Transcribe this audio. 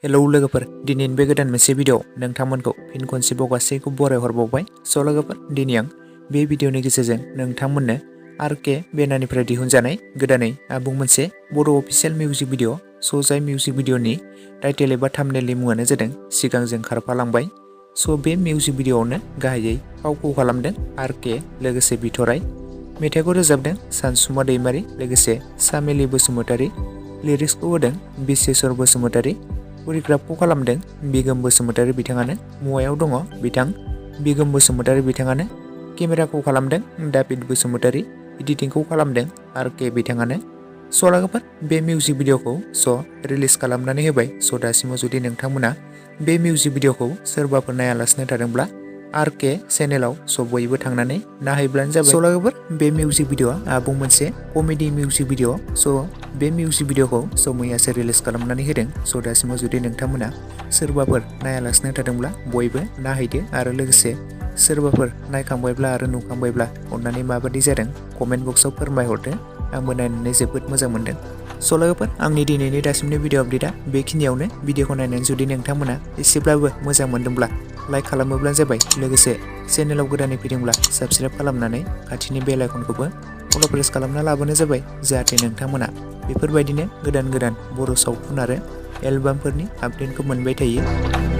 Hello लोगोफोर, दिनैनि बे गोदान मोनसे भिडिअ नोंथांमोनखौ फिन खनसेबाव गासैखौ बराय हरबावबाय। स' लोगोफोर, दिनै आं बे भिडिअनि गेजेरजों नोंथांमोननो आरके बेनारनिफ्राय दिहुनजानाय गोदानै आबुं मोनसे बड' अफिसियेल मिउजिक भिडिअ। स' जाय मिउजिक भिडिअनि टाइटेल एबा थाम्बनेलनि मुङानो जादों सिगांजों खारफालांबाय। स' बे मिउजिक भिडिअआवनो गाहायै फावखौ खालामदों आरके लोगोसे बिथराय। मेथाइखौ रोजाबदों सानसुमा दैमारि लोगोसे सामेलि बसुमतारी। लिरिक्सखौ होदों बिश्वेश्वर बसुमतारी। करिय'ग्राफखौ खालामदों बिगोम बसुमतारी बिथाङानो। मुवायाव दङ बिथां बिगोम बसुमतारी बिथाङानो। केमेराखौ खालामदों दाभिद बसुमतारी। एडिटिंखौ खालामदों आरके बिथाङानो। स' लोगोफोर, बे मिउजिक भिडिअखौ रिलिज खालामनानै होबाय। स' दासिमाव जुदि नोंथांमोना बे मिउजिक भिडिअखौ सोरबाफोर नायालासिनो थादोंब्ला आरके चेनेलाव बयबो थांनानै नायहैब्लानो जाबाय। स' लोगोफोर, बे मिउजिक भिडिअआ आबुं मोनसे कमेडि मिउजिक भिडिअ। बे मिउजिक भिडिअखौ मैयासो रिलिज खालामनानै होदों। स' दासिमाव जुदि नोंथांमोना सोरबाफोर नायालासिनो थादोंब्ला बयबो नायहैदो आरो लोगोसे सोरबाफोर नायखांबायब्ला आरो नुखांबायब्ला अननानै माबादि जादों कमेन्ट बक्सआव फोरमायहरदो। आंबो नायनानै जोबोद मोजां मोनदों। स' लोगोफोर, आंनि दिनैनि दासिमनि भिडिअ आपडेटआ बेखिनियावनो। भिडिअखौ नायनानै जुदि नोंथांमोना एसेब्लाबो मोजां मोनदोंब्ला लाइक खालामोब्लानो जाबाय। लोगोसे चेनेलाव गोदानै फैदोंब्ला साबस्क्राइब खालामनानै खाथिनि बेल आइकनखौबो अल प्रेस खालामना लाबोनो जाबाय, जाहाथे नोंथांमोना बेफोरबायदिनो गोदान गोदान बर' सावथुन आरो एलबामफोरनि आपडेटखौ मोनबाय थायो।